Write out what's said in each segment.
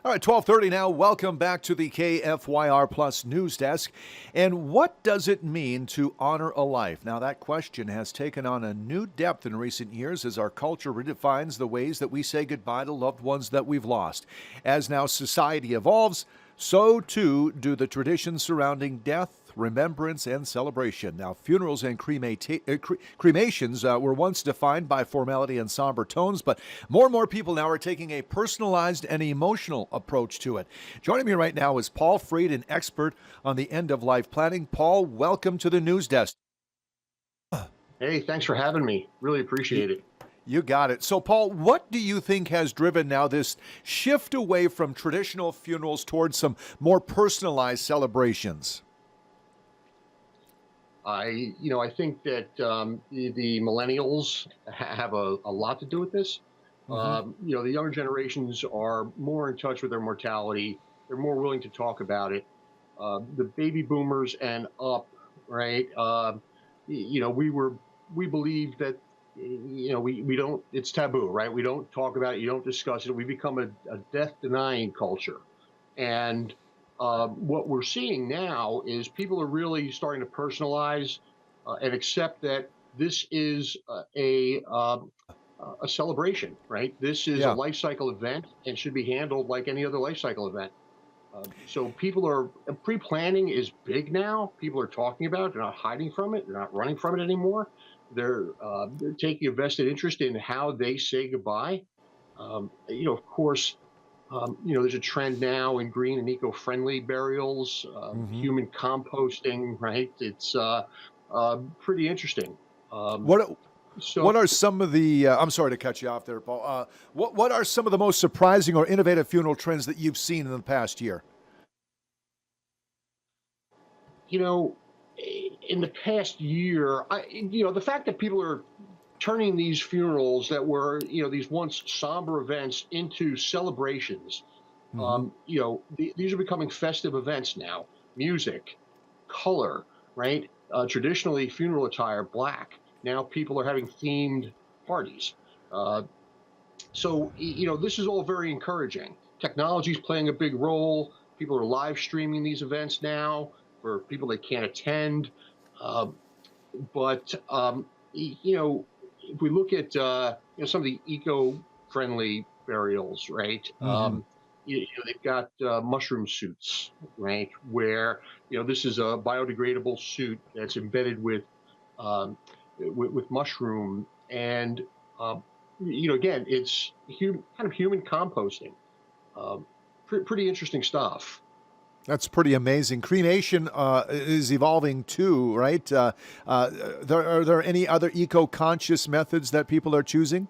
All right, 12:30 now. Welcome back to the KFYR Plus News Desk. And what does it mean to honor a life? Now, that question has taken on a new depth in recent years as our culture redefines the ways that we say goodbye to loved ones that we've lost. As now society evolves, so too do the traditions surrounding death, remembrance, and celebration. Now, funerals and cremations were once defined by formality and somber tones, but more and more people now are taking a personalized and emotional approach to it. Joining me right now is Paul Freed, an expert on the end of life planning. Paul, welcome to the news desk. Hey, thanks for having me. Really appreciate it. You got it. So, Paul, what do you think has driven now this shift away from traditional funerals towards some more personalized celebrations? I think that the millennials have a lot to do with this. Hmm. The younger generations are more in touch with their mortality. They're more willing to talk about it. The baby boomers and up, right? We believe that we don't. It's taboo, right? We don't talk about it. You don't discuss it. We become a death denying culture, and what we're seeing now is people are really starting to personalize and accept that this is a celebration, right? This is a Yeah. life cycle event and should be handled like any other life cycle event. So people are pre-planning is big now. People are talking about it. They're not hiding from it. They're not running from it anymore. They're taking a vested interest in how they say goodbye. Of course, there's a trend now in green and eco-friendly burials, Hmm. human composting, right? It's pretty interesting. Um, What so, What are some of the? I'm sorry to cut you off there, Paul. What are some of the most surprising or innovative funeral trends that you've seen in the past year? you know, in the past year, the fact that people are turning these funerals that were, these once somber events into celebrations. Hmm. These are becoming festive events now. Music, color, right? Traditionally, funeral attire, black. Now people are having themed parties. Uh, this is all very encouraging. Technology is playing a big role. People are live streaming these events now for people that can't attend. Uh, but if we look at some of the eco-friendly burials, right? Hmm. They've got mushroom suits, right? Where this is a biodegradable suit that's embedded um, with mushroom, and again, it's kind of human composting. Um, Pretty interesting stuff. That's pretty amazing. Cremation is evolving too, right? Are there any other eco-conscious methods that people are choosing?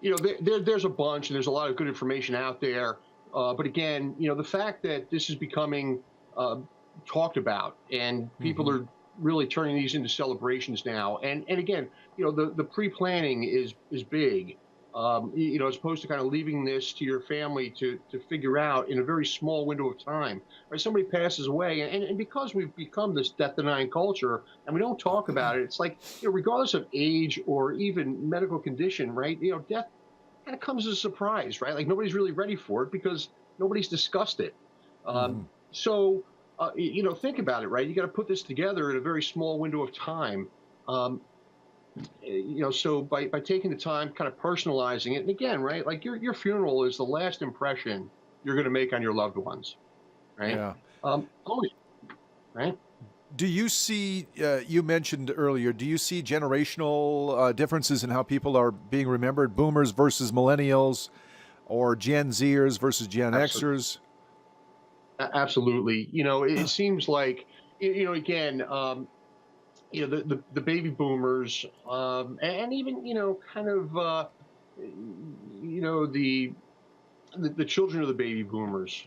There's a bunch, and there's a lot of good information out there. But again, the fact that this is becoming uh, talked about, and people Hmm. are really turning these into celebrations now. And again, the pre-planning is big. As opposed to kind of leaving this to your family to figure out in a very small window of time. Right, somebody passes away, and because we've become this death-denying culture, and we don't talk about it, it's like regardless of age or even medical condition, right? Death kind of comes as a surprise, right? Like nobody's really ready for it because nobody's discussed it. Hmm. Think about it, right? You got to put this together in a very small window of time. Um, so by taking the time, kind of personalizing it, and again, right, like your funeral is the last impression you're going to make on your loved ones, right? Yeah. Own it, right? Do you see? You mentioned earlier. Do you see generational differences in how people are being remembered? Boomers versus millennials, or Gen Zers versus Gen Absolutely, Xers? absolutely. It seems like, again, the baby boomers, and even kind of the children of the baby boomers,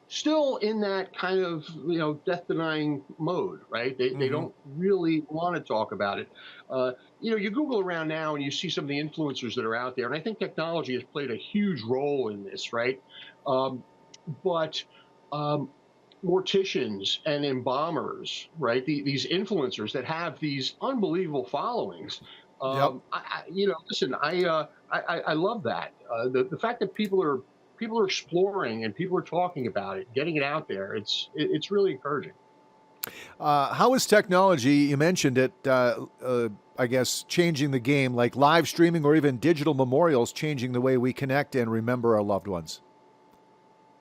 still in that kind of death denying mode, right? They Hmm. don't really want to talk about it. You Google around now and you see some of the influencers that are out there, and I think technology has played a huge role in this, right? um, but um, morticians and embalmers, right? These influencers that have these unbelievable followings. Yep. Listen, I love that. The fact that people are exploring and people are talking about it, getting it out there. It's really encouraging. How is technology, you mentioned it, I guess, changing the game, like live streaming or even digital memorials, changing the way we connect and remember our loved ones?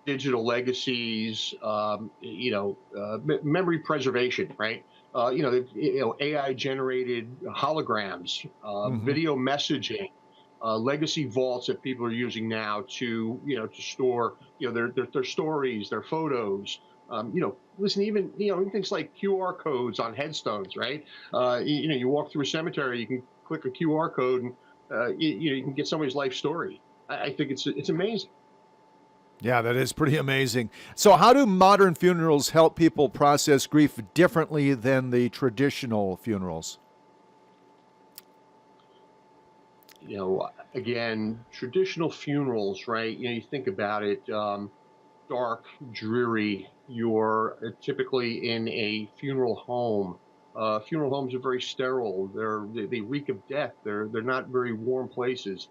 Digital legacies, memory preservation, right? AI generated holograms, Hmm. video messaging, legacy vaults that people are using now to to store their stories, their photos. Listen, even things like QR codes on headstones, right? You walk through a cemetery, you can click a QR code, and you can get somebody's life story. I think it's amazing. Yeah, that is pretty amazing. So, how do modern funerals help people process grief differently than the traditional funerals? Again, traditional funerals, right? You think about it, dark, dreary. You're typically in a funeral home. Funeral homes are very sterile. They reek of death. They're not very warm places.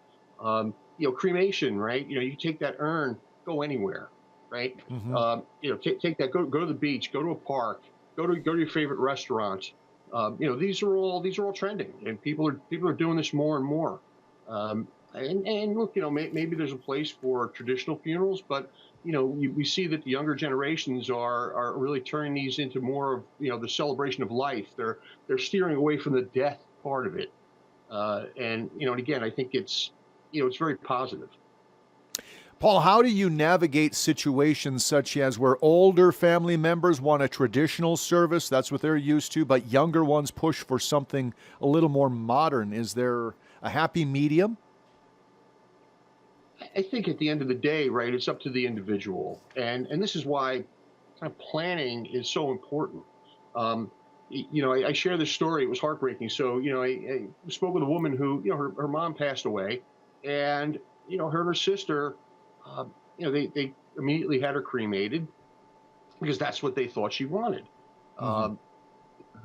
Cremation, right? You take that urn, go anywhere, right? Hmm. Take that, go to the beach, go to a park, go to your favorite restaurant. These are all trending, and people are doing this more and more. And look, maybe there's a place for traditional funerals, but we see that the younger generations are really turning these into more of the celebration of life. They're steering away from the death part of it, and again, I think it's very positive. Paul, how do you navigate situations such as where older family members want a traditional service, that's what they're used to, but younger ones push for something a little more modern? Is there a happy medium? I think at the end of the day, right, it's up to the individual, and this is why kind of planning is so important. Um, I share this story. It was heartbreaking. So, I spoke with a woman who, her mom passed away, and her and her sister, they immediately had her cremated because that's what they thought she wanted. Hmm. Um,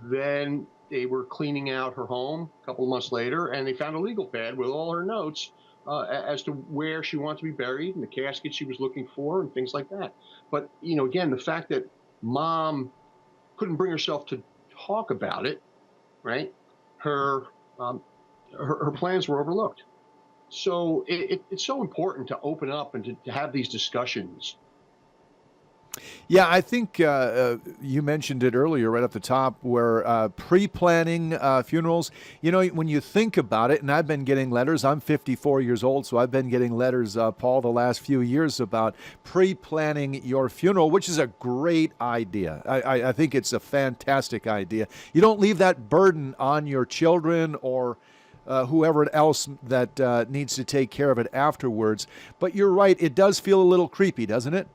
then they were cleaning out her home a couple of months later, and they found a legal pad with all her notes as to where she wanted to be buried and the casket she was looking for and things like that. But again, the fact that mom couldn't bring herself to talk about it, right? Her um, her plans were overlooked. So it's so important to open up and to have these discussions. Yeah, I think you mentioned it earlier, right up the top, where pre-planning funerals. You know, when you think about it, and I've been getting letters. I'm 54 years old, so I've been getting letters, Paul, the last few years about pre-planning your funeral, which is a great idea. I think it's a fantastic idea. You don't leave that burden on your children or whoever else that needs to take care of it afterwards. But you're right; it does feel a little creepy, doesn't it?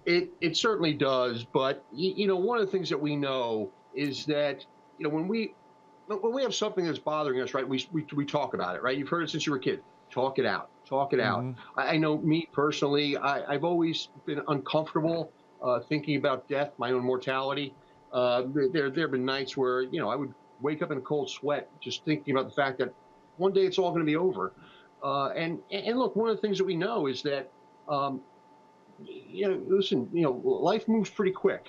It certainly does, but one of the things that we know is that when we have something that's bothering us, right? We talk about it, right? You've heard it since you were a kid. Talk it out. Talk it out. Hmm. I know me personally. I've always been uncomfortable thinking about death, my own mortality. There have been nights where I would wake up in a cold sweat just thinking about the fact that one day it's all going to be over. And look, one of the things that we know is that um, listen, life moves pretty quick,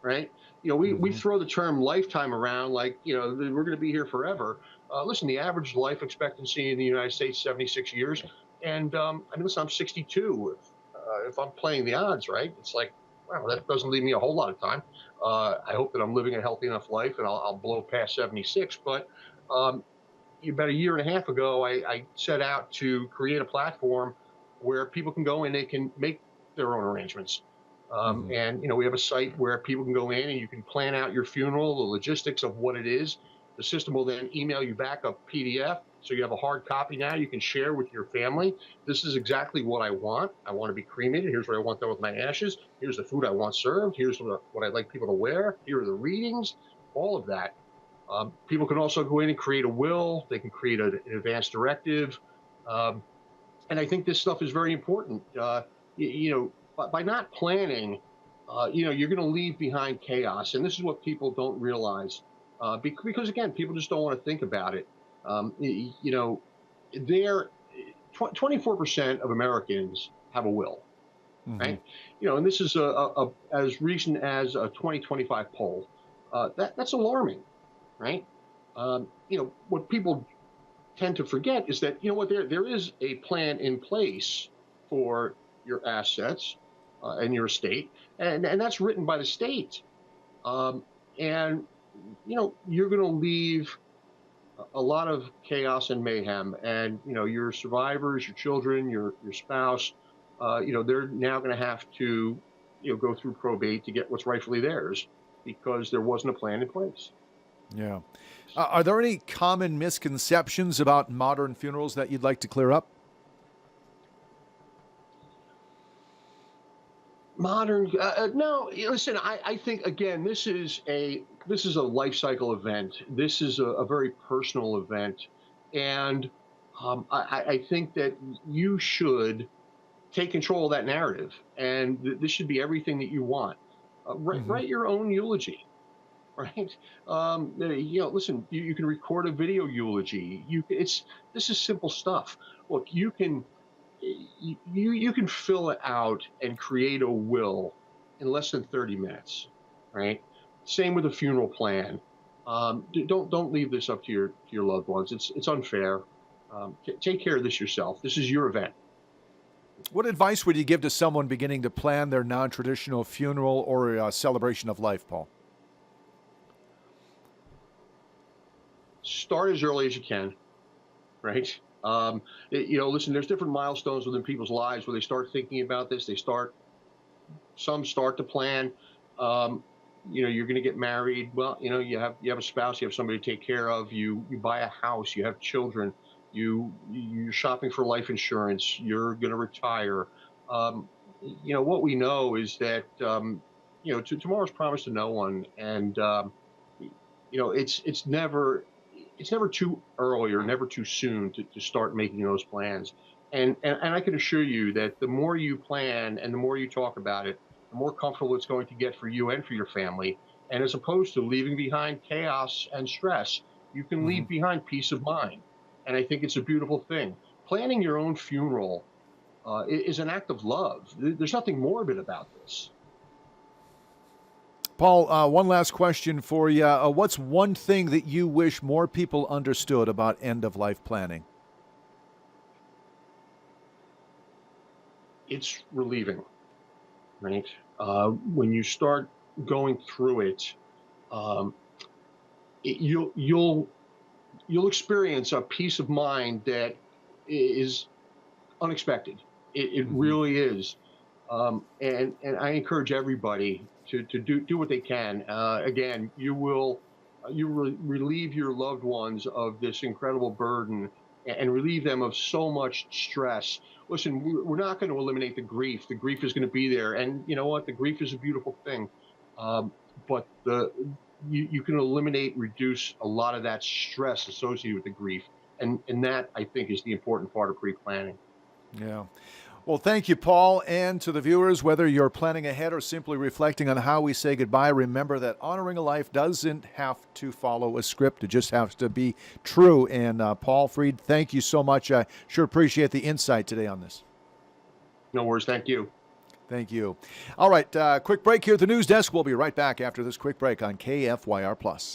right? We Hmm. throw the term lifetime around like, we're going to be here forever. Listen, the average life expectancy in the United States is 76 years. And I mean, listen, I'm 62. If I'm playing the odds right, it's like, wow, that doesn't leave me a whole lot of time. I hope that I'm living a healthy enough life and I'll blow past 76. But um, about a year and a half ago, I set out to create a platform where people can go and they can make their own arrangements. Hmm. And we have a site where people can go in and you can plan out your funeral, the logistics of what it is. The system will then email you back a PDF, so you have a hard copy now you can share with your family. This is exactly what I want. I want to be cremated. Here's what I want done with my ashes. Here's the food I want served. Here's what I'd like people to wear. Here are the readings. All of that. People can also go in and create a will. They can create an advance directive. Um, and I think this stuff is very important. By not planning, you're going to leave behind chaos, and this is what people don't realize. Because again, people just don't want to think about it. Um, y- you know, there, 24% of Americans have a will, Hmm. right? And this is as recent as a 2025 poll. That's alarming, right? What people tend to forget is that there is a plan in place for your assets and your estate, and that's written by the state. Um, and you're going to leave a lot of chaos and mayhem, and your survivors, your children, your spouse, they're now going to have to go through probate to get what's rightfully theirs because there wasn't a plan in place. Yeah. Are there any common misconceptions about modern funerals that you'd like to clear up? Modern, no. Listen, I think again, this is a life cycle event. This is a very personal event, and I think that you should take control of that narrative, and this should be everything that you want. Hmm. Write your own eulogy, right? Listen, you can record a video eulogy. This is simple stuff. Look, you can fill it out and create a will in less than 30 minutes, right? Same with a funeral plan. Don't leave this up to your loved ones. It's unfair. Take care of this yourself. This is your event. What advice would you give to someone beginning to plan their non-traditional funeral or celebration of life, Paul? Start as early as you can, right? Listen, there's different milestones within people's lives where they start thinking about this. Some start to plan. Um, you're going to get married. Well, you have a spouse, you have somebody to take care of. You buy a house, you have children. You're shopping for life insurance. You're going to retire. Um, what we know is that tomorrow's promised to no one, and it's never too early or never too soon to start making those plans. And I can assure you that the more you plan and the more you talk about it, the more comfortable it's going to get for you and for your family. And as opposed to leaving behind chaos and stress, you can Hmm. leave behind peace of mind. And I think it's a beautiful thing. Planning your own funeral is an act of love. There's nothing morbid about this. Paul, one last question for you. What's one thing that you wish more people understood about end-of-life planning? It's relieving, right? When you start going through it, um, you'll experience a peace of mind that is unexpected. It Hmm. really is. And I encourage everybody to do what they can. Again, you relieve your loved ones of this incredible burden and relieve them of so much stress. Listen, we're not going to eliminate the grief. The grief is going to be there, and you know what? The grief is a beautiful thing. Um, but you can eliminate, reduce a lot of that stress associated with the grief, and that I think is the important part of pre-planning. Yeah. Well, thank you, Paul. And to the viewers, whether you're planning ahead or simply reflecting on how we say goodbye, remember that honoring a life doesn't have to follow a script. It just has to be true. And Paul Freed, thank you so much. I sure appreciate the insight today on this. No worries. Thank you. Thank you. All right, quick break here at the news desk. We'll be right back after this quick break on KFYR Plus.